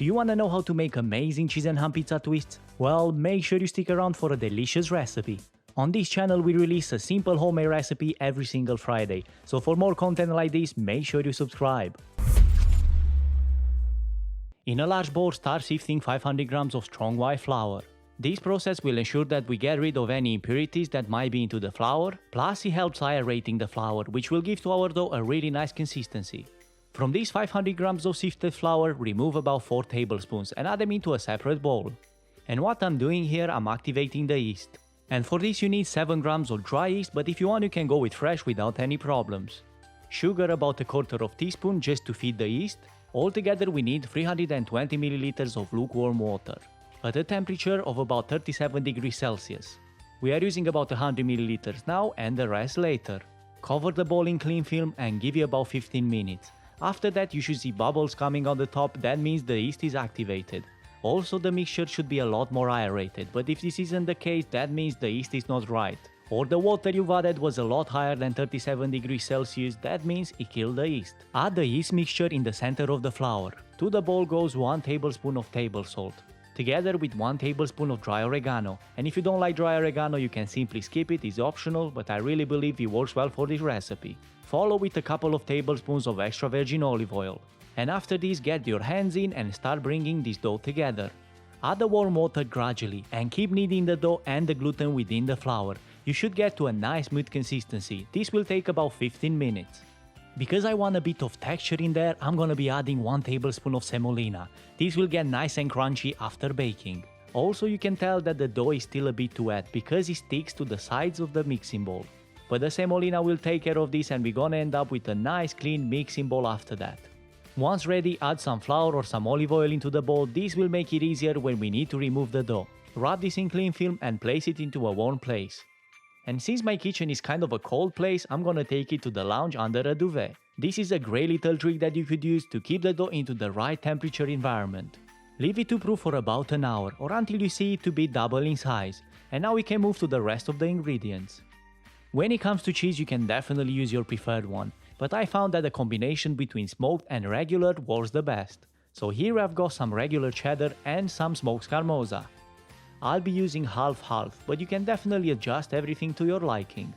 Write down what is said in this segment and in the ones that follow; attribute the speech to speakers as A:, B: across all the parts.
A: Do you wanna know how to make amazing cheese and ham pizza twists? Well, make sure you stick around for a delicious recipe. On this channel we release a simple homemade recipe every single Friday, so for more content like this, make sure you subscribe. In a large bowl, start sifting 500 grams of strong white flour. This process will ensure that we get rid of any impurities that might be into the flour, plus it helps aerating the flour, which will give to our dough a really nice consistency. From these 500 grams of sifted flour, remove about 4 tablespoons and add them into a separate bowl. And what I'm doing here, I'm activating the yeast. And for this you need 7 grams of dry yeast, but if you want you can go with fresh without any problems. Sugar about a quarter of teaspoon just to feed the yeast. Altogether we need 320 milliliters of lukewarm water, at a temperature of about 37 degrees Celsius. We are using about 100 milliliters now and the rest later. Cover the bowl in cling film and give it about 15 minutes. After that you should see bubbles coming on the top, that means the yeast is activated. Also the mixture should be a lot more aerated, but if this isn't the case, that means the yeast is not right. Or the water you've added was a lot higher than 37 degrees Celsius, that means it killed the yeast. Add the yeast mixture in the center of the flour. To the bowl goes 1 tablespoon of table salt, together with 1 tablespoon of dry oregano. And if you don't like dry oregano you can simply skip it, it's optional, but I really believe it works well for this recipe. Follow with a couple of tablespoons of extra virgin olive oil. And after this, get your hands in and start bringing this dough together. Add the warm water gradually and keep kneading the dough and the gluten within the flour. You should get to a nice smooth consistency. This will take about 15 minutes. Because I want a bit of texture in there, I'm gonna be adding 1 tablespoon of semolina. This will get nice and crunchy after baking. Also you can tell that the dough is still a bit too wet because it sticks to the sides of the mixing bowl. But the semolina will take care of this and we're gonna end up with a nice clean mixing bowl after that. Once ready, add some flour or some olive oil into the bowl. This will make it easier when we need to remove the dough. Wrap this in cling film and place it into a warm place. And since my kitchen is kind of a cold place, I'm gonna take it to the lounge under a duvet. This is a great little trick that you could use to keep the dough into the right temperature environment. Leave it to brew for about an hour or until you see it to be double in size. And now we can move to the rest of the ingredients. When it comes to cheese, you can definitely use your preferred one, but I found that the combination between smoked and regular works the best. So here I've got some regular cheddar and some smoked Scaramuza. I'll be using half-half, but you can definitely adjust everything to your liking.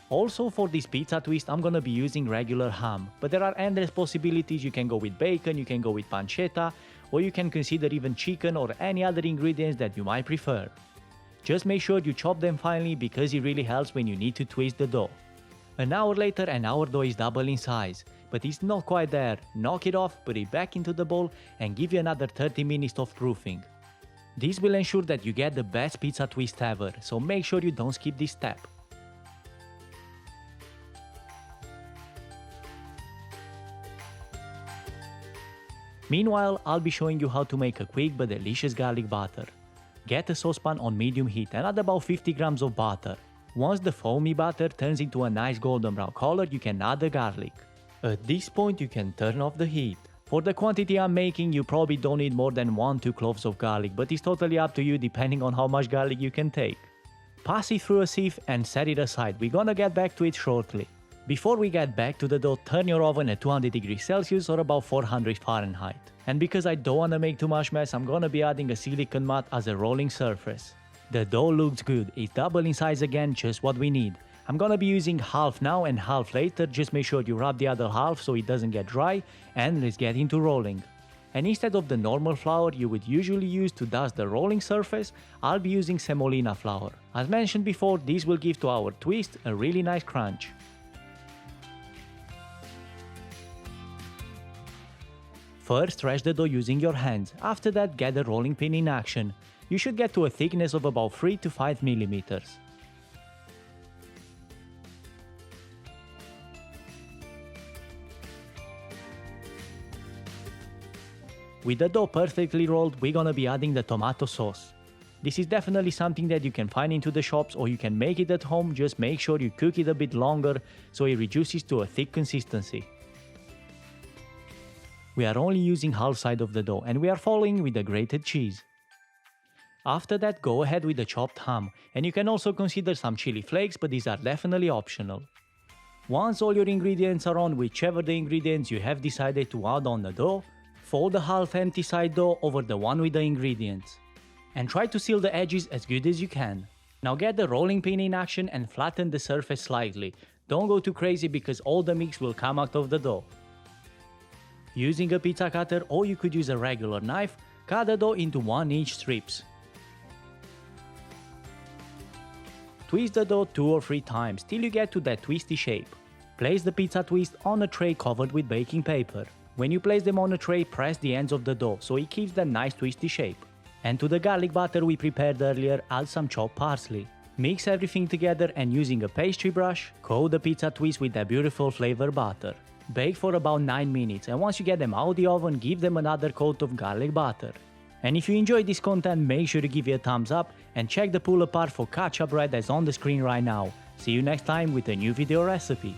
A: Also for this pizza twist I'm gonna be using regular ham, but there are endless possibilities. You can go with bacon, you can go with pancetta, or you can consider even chicken or any other ingredients that you might prefer. Just make sure you chop them finely because it really helps when you need to twist the dough. An hour later and our dough is double in size, but it's not quite there. Knock it off, put it back into the bowl and give you another 30 minutes of proofing. This will ensure that you get the best pizza twist ever, so make sure you don't skip this step. Meanwhile, I'll be showing you how to make a quick but delicious garlic butter. Get a saucepan on medium heat and add about 50 grams of butter. Once the foamy butter turns into a nice golden brown color, you can add the garlic. At this point you can turn off the heat. For the quantity I'm making, you probably don't need more than 1-2 cloves of garlic, but it's totally up to you depending on how much garlic you can take. Pass it through a sieve and set it aside. We're gonna get back to it shortly. Before we get back to the dough, turn your oven at 200 degrees Celsius or about 400 Fahrenheit. And because I don't want to make too much mess, I'm gonna be adding a silicone mat as a rolling surface. The dough looks good, it's double in size again, just what we need. I'm gonna be using half now and half later, just make sure you wrap the other half so it doesn't get dry, and let's get into rolling. And instead of the normal flour you would usually use to dust the rolling surface, I'll be using Semolina Flour. As mentioned before, this will give to our twist a really nice crunch. First, stretch the dough using your hands. After that, get the rolling pin in action. You should get to a thickness of about 3 to 5 millimeters. With the dough perfectly rolled, we're gonna be adding the tomato sauce. This is definitely something that you can find into the shops or you can make it at home, just make sure you cook it a bit longer so it reduces to a thick consistency. We are only using half side of the dough and we are following with the grated cheese. After that, go ahead with the chopped ham, and you can also consider some chili flakes, but these are definitely optional. Once all your ingredients are on, whichever the ingredients you have decided to add on the dough, Fold the half empty side dough over the one with the ingredients. And try to seal the edges as good as you can. Now get the rolling pin in action and flatten the surface slightly. Don't go too crazy because all the mix will come out of the dough. Using a pizza cutter, or you could use a regular knife, cut the dough into 1-inch strips. Twist the dough 2 or 3 times till you get to that twisty shape. Place the pizza twist on a tray covered with baking paper. When you place them on a tray, press the ends of the dough so it keeps that nice twisty shape. And to the garlic butter we prepared earlier, add some chopped parsley. Mix everything together and using a pastry brush, coat the pizza twist with that beautiful flavor butter. Bake for about 9 minutes, and once you get them out of the oven, give them another coat of garlic butter. And if you enjoyed this content, make sure to give it a thumbs up and check the pull apart for ketchup bread that's on the screen right now. See you next time with a new video recipe.